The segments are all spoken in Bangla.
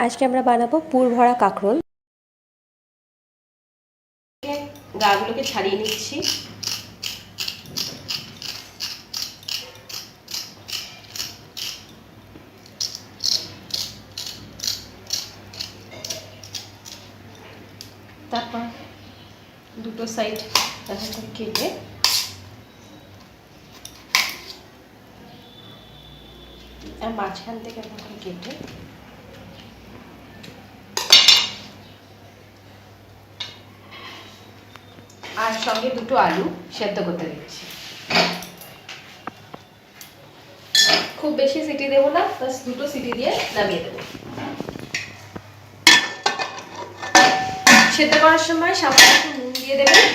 আজকে আমরা বানাবো পুর ভরা কাঁকরোল। গাগুলোকে ছাড়িয়ে নিচ্ছি। তারপর দুটো সাইড দেখা করে কেটে আর মাঝখান থেকে এরকম করে কেটে আর সঙ্গে দুটো আলু সেদ্ধ করতে দিচ্ছি। খুব বেশি সিটি দেবো না, বাস দুটো সিটি দিয়ে নামিয়ে দেবো। সেদ্ধ করার সময় সামান্য একটু নুন দিয়ে দেবেন।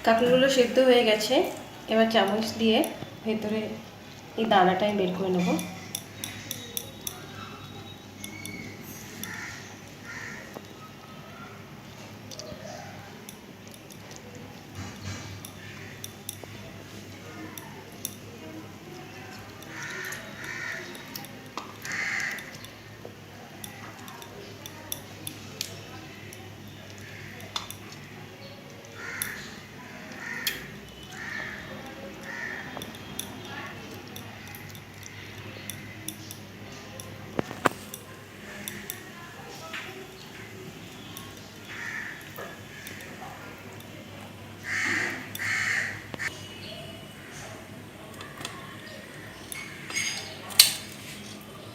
কাঁকড়গুলো সেদ্ধ হয়ে গেছে, এবার চামচ দিয়ে ভেতরে এই দানাটা আমি বের করে নেবো।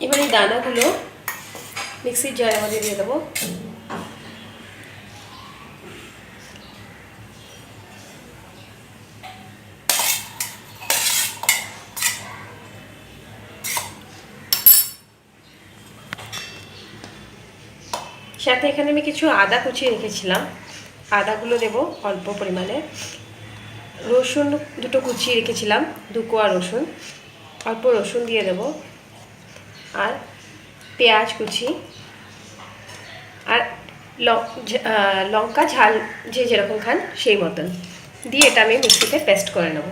এবার এই দানাগুলো মিক্সির জারের মধ্যে দিয়ে দেবো। সাথে এখানে আমি কিছু আদা কুচিয়ে রেখেছিলাম, আদাগুলো দেবো অল্প পরিমাণে। রসুন দুটো কুচিয়ে রেখেছিলাম, 2 কোয়া রসুন, অল্প রসুন দিয়ে দেবো। আর পেঁয়াজ কুচি আর লঙ্কা ঝাল যে যেরকম খান সেই মতন দিয়ে এটা আমি মিক্সিতে পেস্ট করে নেব।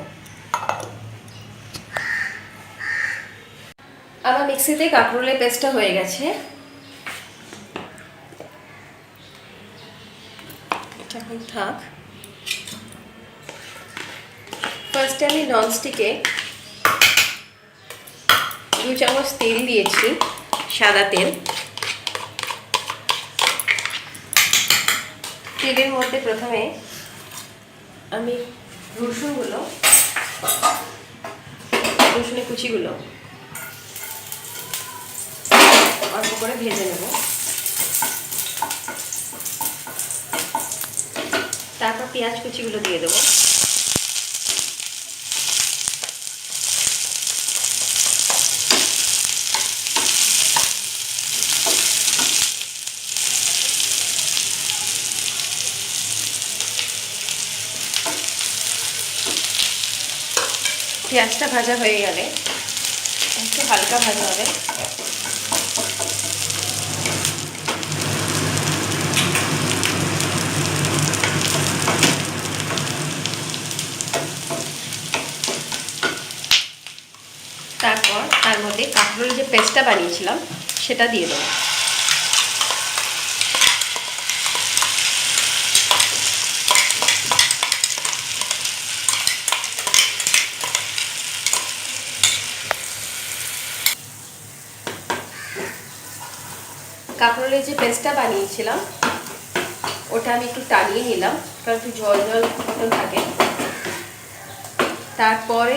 আমার মিক্সিতে কাঁকরোলের পেস্টটা হয়ে গেছে। এখন থাক। ফার্স্টে আমি ননস্টিকে 2 চামচ তেল দিয়েছি, সাদা তেল। তেলের মধ্যে প্রথমে আমি রসুনের কুচিগুলো অল্প করে ভেজে নেব। তারপর পেঁয়াজ কুচিগুলো দিয়ে দেবো। পেঁয়াজটা ভাজা হয়ে গেলে একটু হালকা ভাজা হবে। তারপর তার মধ্যে কাঁকরোলের যে পেস্টটা বানিয়েছিলাম সেটা দিয়ে দেবো। কাঁকরোলের যে পেস্টটা বানিয়েছিলাম ওটা আমি একটু টানিয়ে নিলাম, কারণ একটু জল জল মতন থাকে। তারপরে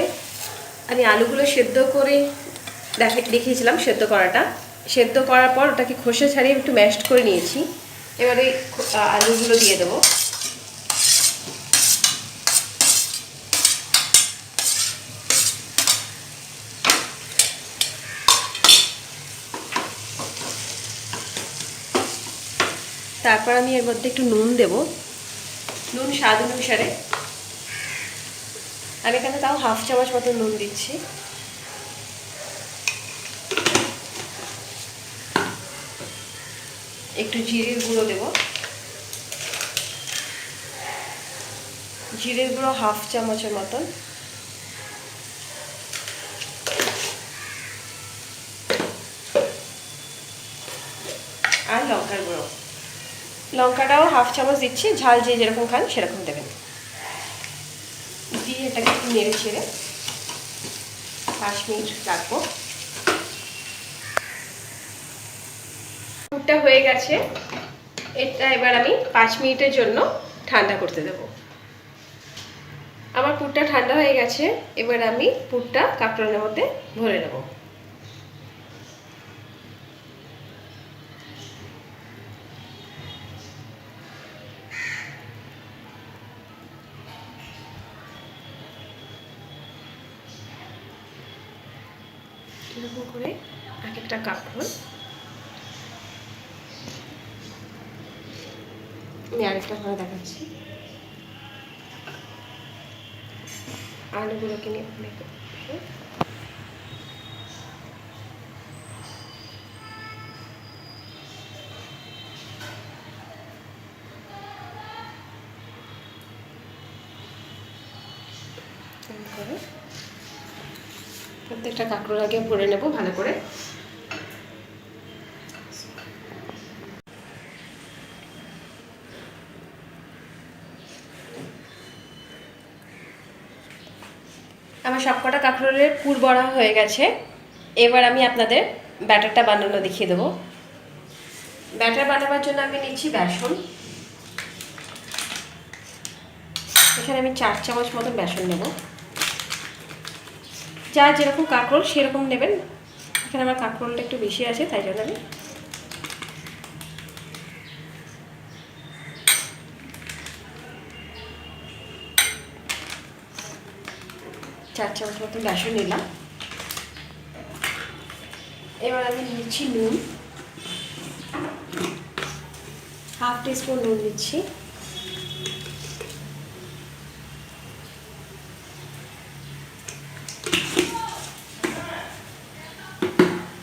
আমি আলুগুলো সেদ্ধ করে দেখিয়েছিলাম, সেদ্ধ করার পর ওটাকে খোসা ছাড়িয়ে একটু ম্যাশড করে নিয়েছি। এবারে আলুগুলো দিয়ে দেবো। তারপর আমি এর মধ্যে একটু নুন দেব, নুন স্বাদ অনুসারে। আমি এখানে তাও 1/2 চামচ মতো নুন দিচ্ছি। একটু জিরের গুঁড়ো দেব, জিরের গুঁড়ো 1/2 চামচের মতন। আর লঙ্কার গুঁড়ো, লঙ্কাটাও হাফ চামচ দিচ্ছি, ঝাল যে যেরকম খান সেরকম দেবেন। দিয়ে এটাকে একটু নেড়ে ছেড়ে 5 মিনিট রাখবো। পুরটা হয়ে গেছে, এটা এবার আমি 5 মিনিটের জন্য ঠান্ডা করতে দেব। আমার পুরটা ঠান্ডা হয়ে গেছে, এবার আমি পুরটা কাঁকরোলের মধ্যে ভরে নেব। এরকম করে এক একটা কাঁকরোল আমি আরেকটা ভাবে দেখাচ্ছি। আলুগুলোকে নিয়ে করে প্রত্যেকটা কাঁকরোল আগে ভরে নেব ভালো করে। আমার সবকটা কাঁকরোলের পুর বড়া হয়ে গেছে, এবার আমি আপনাদের ব্যাটারটা বানানো দেখিয়ে দেবো। ব্যাটার বানাবার জন্য আমি নিচ্ছি বেসন। এখানে আমি 4 চামচ মতো বেসন নেব, যা যেরকম কাঁকরোল সেরকম নেবেন। এখানে আমার কাঁকরোলটা একটু বেশি আছে, তাই জন্য আমি 4 চামচ মতো বেসন নিলাম। এবার আমি নিচ্ছি নুন, হাফ টিস্পুন নুন দিচ্ছি।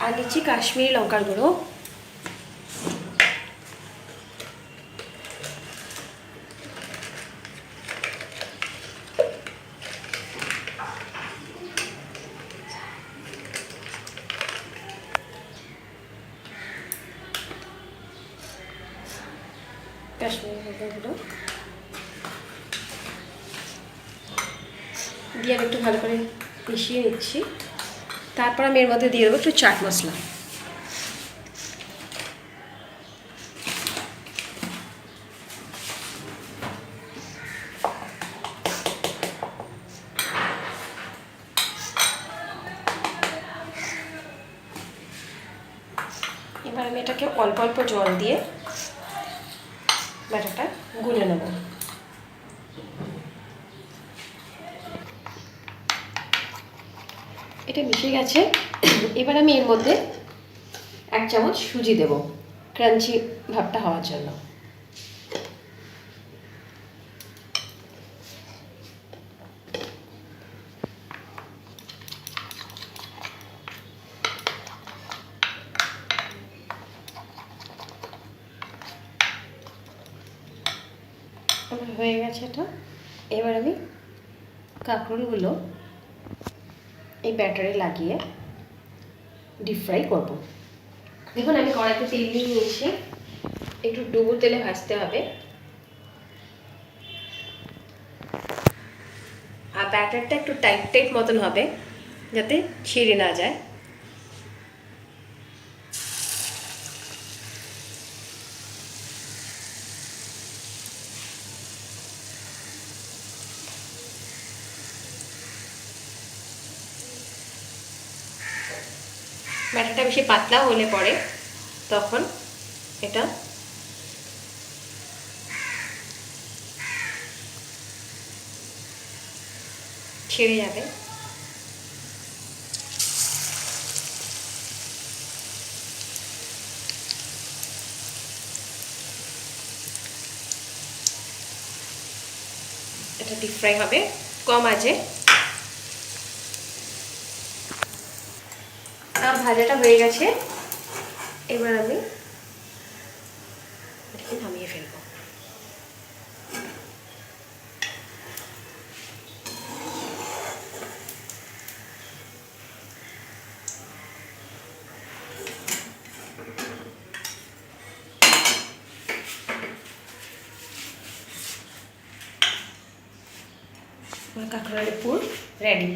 আর নিচ্ছি কাশ্মীরি লঙ্কার গুঁড়ো। কাশ্মীরি লঙ্কার গুঁড়ো দিয়ে আমি একটু ভালো করে মিশিয়ে নিচ্ছি। তারপর আমি এর মধ্যে দিয়ে দেবো একটু চাট মশলা। এবার আমি এটাকে অল্প অল্প জল দিয়ে ব্যাটারটা গুলে নেব। এটা মিশে গেছে, এবার আমি এর মধ্যে 1 চামচ সুজি দেব ক্রাঞ্চি ভাবটা হওয়ার জন্য। আমার হয়ে গেছে এটা। এবার আমি কাঁকরোলগুলো এই ব্যাটারে লাগিয়ে ডিপ ফ্রাই করব। দেখুন আমি কড়াইতে তেল দিয়ে নিয়েছি, একটু ডুবো তেলে ভাজতে হবে। আর ব্যাটারটা একটু টাইট টাইট মতন হবে, যাতে ছিঁড়ে না যায়। ব্যাটারটা বেশি পাতলা হলে পরে তখন এটা ছেড়ে যাবে। এটা ডিপ ফ্রাই হবে কম আঁচে। ভাজাটা হয়ে গেছে, এবার আমি এটাকে নামিয়ে ফেলবো। আমার কাঁকরোলের পুর রেডি।